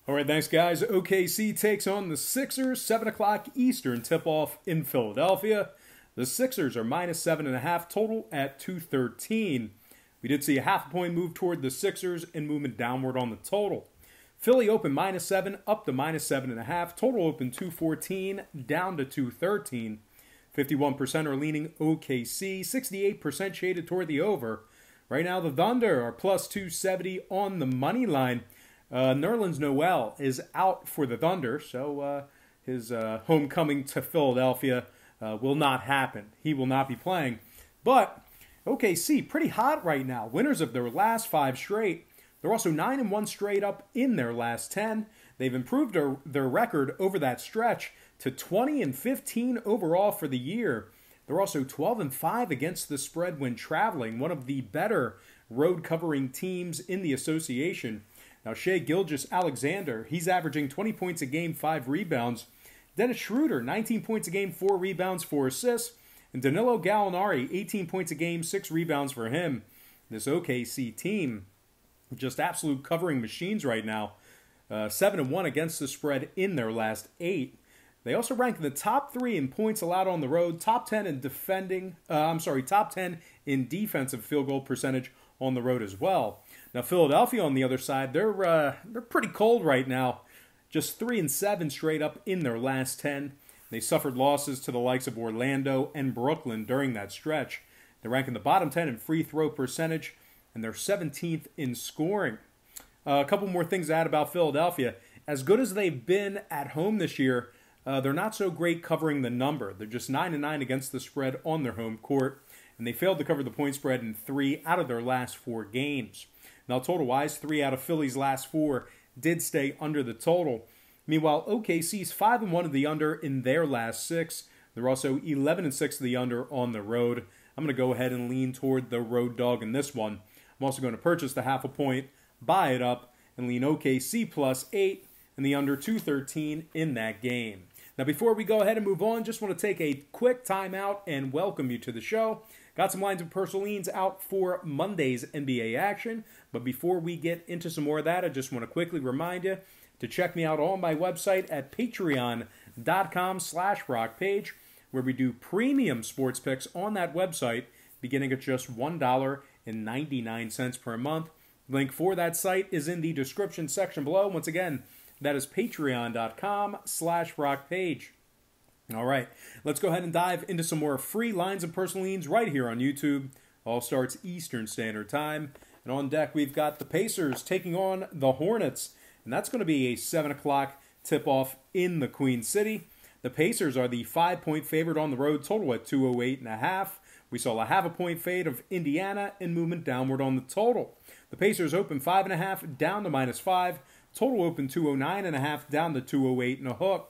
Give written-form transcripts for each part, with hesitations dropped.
All right, thanks, guys. OKC takes on the Sixers, 7 o'clock Eastern tip-off in Philadelphia. The Sixers are minus 7.5, total at 213. We did see a half-point move toward the Sixers and movement downward on the total. Philly opened minus 7, up to minus 7.5. Total opened 214, down to 213. 51% are leaning OKC, 68% shaded toward the over. Right now, the Thunder are plus 270 on the money line. Nerlens Noel is out for the Thunder, so his homecoming to Philadelphia will not happen. He will not be playing. But OKC, pretty hot right now. Winners of their last 5 straight. They're also 9-1 straight up in their last 10. They've improved their record over that stretch to 20-15 overall for the year. They're also 12-5 against the spread when traveling, one of the better road covering teams in the association. Now, Shai Gilgeous-Alexander, he's averaging 20 points a game, 5 rebounds. Dennis Schroeder, 19 points a game, 4 rebounds, 4 assists. And Danilo Gallinari, 18 points a game, 6 rebounds for him. This OKC team, just absolute covering machines right now. 7-1 against the spread in their last 8. They also rank in the top 3 in points allowed on the road, top 10 in top 10 in defensive field goal percentage on the road as well. Now, Philadelphia on the other side, they're pretty cold right now. Just 3-7 straight up in their last 10. They suffered losses to the likes of Orlando and Brooklyn during that stretch. They rank in the bottom 10 in free throw percentage, and they're 17th in scoring. A couple more things to add about Philadelphia. As good as they've been at home this year, they're not so great covering the number. They're just 9-9 against the spread on their home court, and they failed to cover the point spread in 3 out of their last 4 games. Now, total-wise, 3 out of Philly's last 4 did stay under the total. Meanwhile, OKC's 5-1 of the under in their last 6. They're also 11-6 of the under on the road. I'm going to go ahead and lean toward the road dog in this one. I'm also going to purchase the half a point, buy it up, and lean OKC plus 8 and the under 213 in that game. Now, before we go ahead and move on, just want to take a quick timeout and welcome you to the show. Got some lines of personal leans out for Monday's NBA action. But before we get into some more of that, I just want to quickly remind you to check me out on my website at patreon.com/rockpage, where we do premium sports picks on that website, beginning at just $1.99 per month. Link for that site is in the description section below. Once again, that is patreon.com/rockpage. All right, let's go ahead and dive into some more free lines of personal leans right here on YouTube. All starts Eastern Standard Time. And on deck, we've got the Pacers taking on the Hornets. And that's going to be a 7 o'clock tip-off in the Queen City. The Pacers are the 5-point favorite on the road, total at 208.5. We saw a half a point fade of Indiana and movement downward on the total. The Pacers open 5.5 down to minus 5. Total open 209.5 down to 208 and a hook.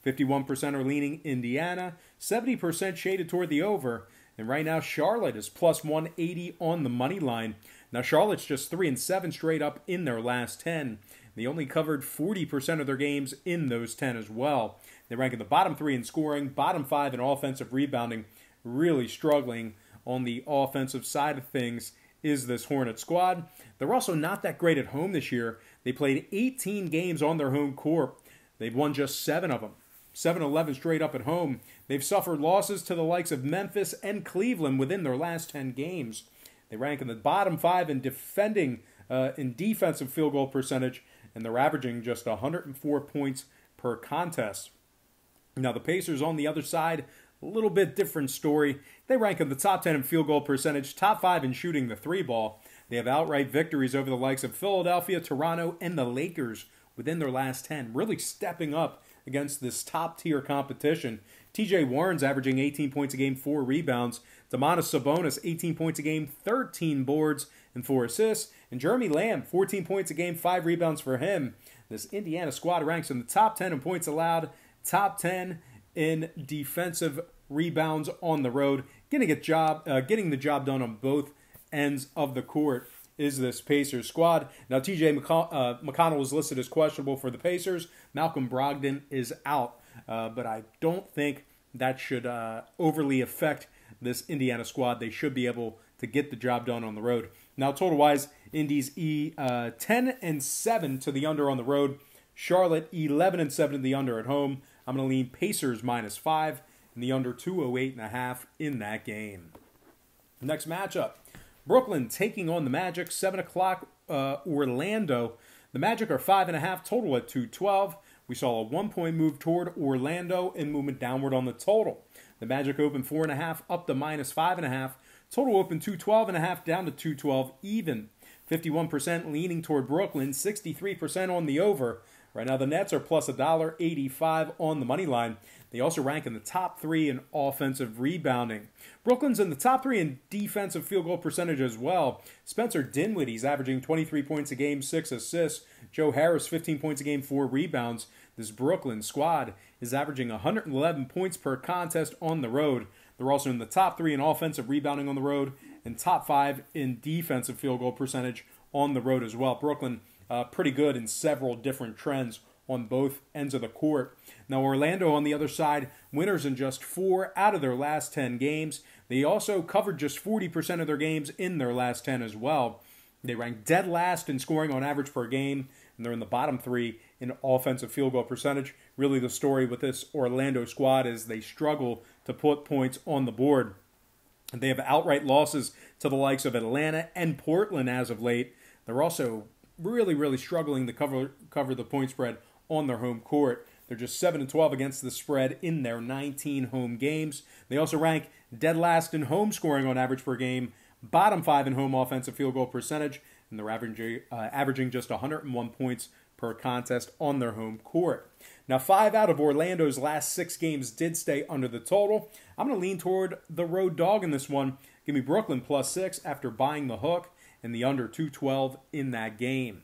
51% are leaning Indiana, 70% shaded toward the over, and right now Charlotte is plus 180 on the money line. Now Charlotte's just 3-7 straight up in their last 10. They only covered 40% of their games in those 10 as well. They rank in the bottom 3 in scoring, bottom 5 in offensive rebounding, really struggling on the offensive side of things is this Hornet squad. They're also not that great at home this year. They played 18 games on their home court. They've won just 7 of them. 7-11 straight up at home. They've suffered losses to the likes of Memphis and Cleveland within their last 10 games. They rank in the bottom 5 in defending, in defensive field goal percentage, and they're averaging just 104 points per contest. Now the Pacers on the other side, a little bit different story. They rank in the top 10 in field goal percentage, top 5 in shooting the 3-ball. They have outright victories over the likes of Philadelphia, Toronto, and the Lakers within their last 10, really stepping up against this top-tier competition. TJ Warren's averaging 18 points a game, 4 rebounds. Domantas Sabonis, 18 points a game, 13 boards, and 4 assists. And Jeremy Lamb, 14 points a game, 5 rebounds for him. This Indiana squad ranks in the top 10 in points allowed, top 10 in defensive rebounds on the road. Getting the job done on both ends of the court is this Pacers squad. Now, T.J. McConnell was listed as questionable for the Pacers. Malcolm Brogdon is out, but I don't think that should overly affect this Indiana squad. They should be able to get the job done on the road. Now, total-wise, Indy's 10-7 to the under on the road. Charlotte 11-7 in the under at home. I'm going to lean Pacers -5 and the under 208.5 in that game. Next matchup, Brooklyn taking on the Magic, 7 o'clock Orlando. The Magic are 5.5, total at 212. We saw a 1-point move toward Orlando and movement downward on the total. The Magic opened 4.5 up to -5.5. Total opened 212.5 down to 212 even. 51% leaning toward Brooklyn, 63% on the over. Right now the Nets are plus $1.85 on the money line. They also rank in the top 3 in offensive rebounding. Brooklyn's in the top 3 in defensive field goal percentage as well. Spencer Dinwiddie's averaging 23 points a game, 6 assists. Joe Harris, 15 points a game, 4 rebounds. This Brooklyn squad is averaging 111 points per contest on the road. They're also in the top 3 in offensive rebounding on the road and top 5 in defensive field goal percentage on the road as well. Brooklyn pretty good in several different trends on both ends of the court. Now Orlando on the other side, winners in just 4 out of their last 10 games. They also covered just 40% of their games in their last 10 as well. They rank dead last in scoring on average per game, and they're in the bottom 3 in offensive field goal percentage. Really the story with this Orlando squad is they struggle to put points on the board. They have outright losses to the likes of Atlanta and Portland as of late. They're also really struggling to cover the point spread on their home court. They're just 7-12 against the spread in their 19 home games. They also rank dead last in home scoring on average per game, bottom 5 in home offensive field goal percentage, and they're averaging just 101 points per contest on their home court. Now, 5 out of Orlando's last 6 games did stay under the total. I'm going to lean toward the road dog in this one. Give me Brooklyn +6 after buying the hook and the under 212 in that game.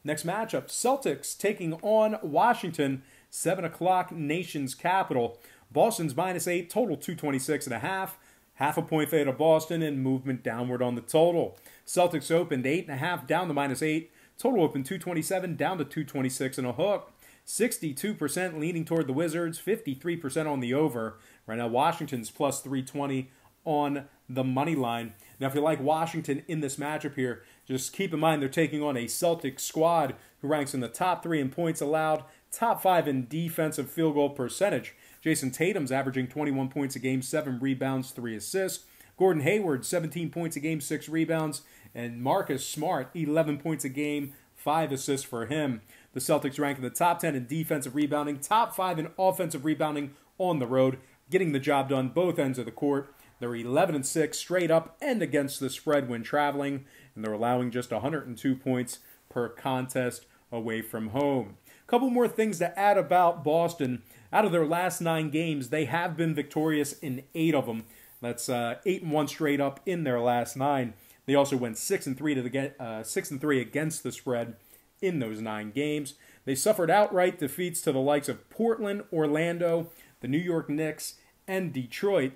Next matchup, Celtics taking on Washington, 7 o'clock Nation's capital. Boston's -8, total 226.5. Half a point fade of Boston and movement downward on the total. Celtics opened 8.5 down to -8. Total opened 227 down to 226 and a hook. 62% leaning toward the Wizards, 53% on the over. Right now Washington's +320 on the money line. Now, if you like Washington in this matchup here, just keep in mind they're taking on a Celtics squad who ranks in the top 3 in points allowed, top 5 in defensive field goal percentage. Jason Tatum's averaging 21 points a game, 7 rebounds, 3 assists. Gordon Hayward, 17 points a game, 6 rebounds. And Marcus Smart, 11 points a game, 5 assists for him. The Celtics rank in the top 10 in defensive rebounding, top 5 in offensive rebounding on the road, getting the job done both ends of the court. They're 11-6 straight up and against the spread when traveling, and they're allowing just 102 points per contest away from home. A couple more things to add about Boston. Out of their last 9 games, they have been victorious in 8 of them. That's 8-1 straight up in their last 9. They also went 6-3 against the spread in those 9 games. They suffered outright defeats to the likes of Portland, Orlando, the New York Knicks, and Detroit.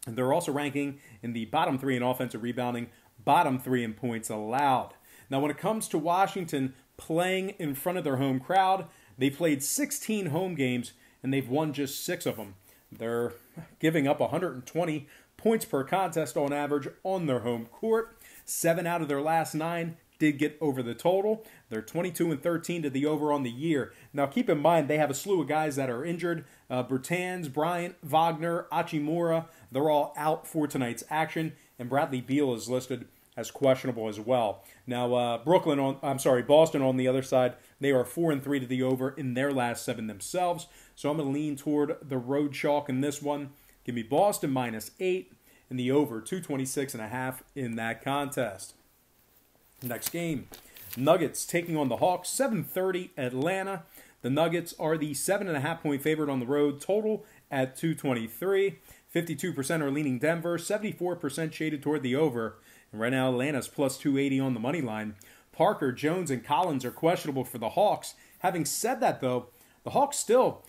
And they're also ranking in the bottom 3 in offensive rebounding, bottom 3 in points allowed. Now, when it comes to Washington playing in front of their home crowd, they played 16 home games, and they've won just 6 of them. They're giving up 120 points per contest on average on their home court. 7 out of their last 9 did get over the total. They're 22-13 to the over on the year. Now, keep in mind, they have a slew of guys that are injured. Bertans, Bryant, Wagner, Hachimura, they're all out for tonight's action. And Bradley Beal is listed as questionable as well. Now, Boston on the other side, they are 4-3 to the over in their last 7 themselves. So I'm going to lean toward the road chalk in this one. Give me Boston -8 and the over 226.5 in that contest. Next game, Nuggets taking on the Hawks, 7:30 Atlanta. The Nuggets are the 7.5-point favorite on the road, total at 223. 52% are leaning Denver, 74% shaded toward the over. And right now, Atlanta's +280 on the money line. Parker, Jones, and Collins are questionable for the Hawks. Having said that, though, the Hawks still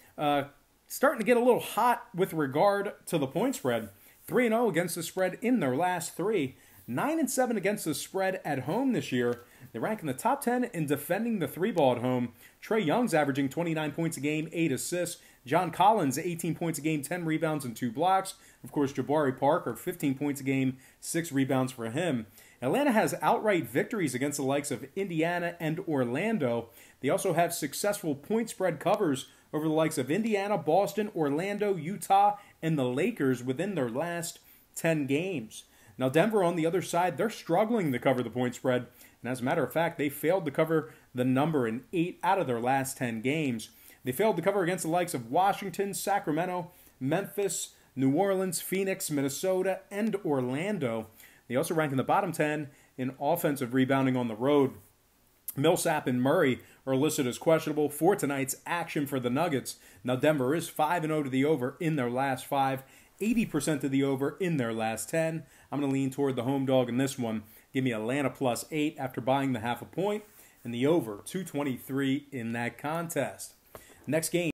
starting to get a little hot with regard to the point spread. 3-0 against the spread in their last 3. 9-7 against the spread at home this year. They rank in the top 10 in defending the 3-ball at home. Trae Young's averaging 29 points a game, 8 assists. John Collins, 18 points a game, 10 rebounds, and 2 blocks. Of course, Jabari Parker, 15 points a game, 6 rebounds for him. Atlanta has outright victories against the likes of Indiana and Orlando. They also have successful point spread covers over the likes of Indiana, Boston, Orlando, Utah, and the Lakers within their last 10 games. Now, Denver, on the other side, they're struggling to cover the point spread. And as a matter of fact, they failed to cover the number in 8 out of their last 10 games. They failed to cover against the likes of Washington, Sacramento, Memphis, New Orleans, Phoenix, Minnesota, and Orlando. They also rank in the bottom 10 in offensive rebounding on the road. Millsap and Murray are listed as questionable for tonight's action for the Nuggets. Now, Denver is 5-0 to the over in their last 5, 80% to the over in their last 10. I'm going to lean toward the home dog in this one. Give me Atlanta plus 8 after buying the half a point, and the over 223 in that contest. Next game.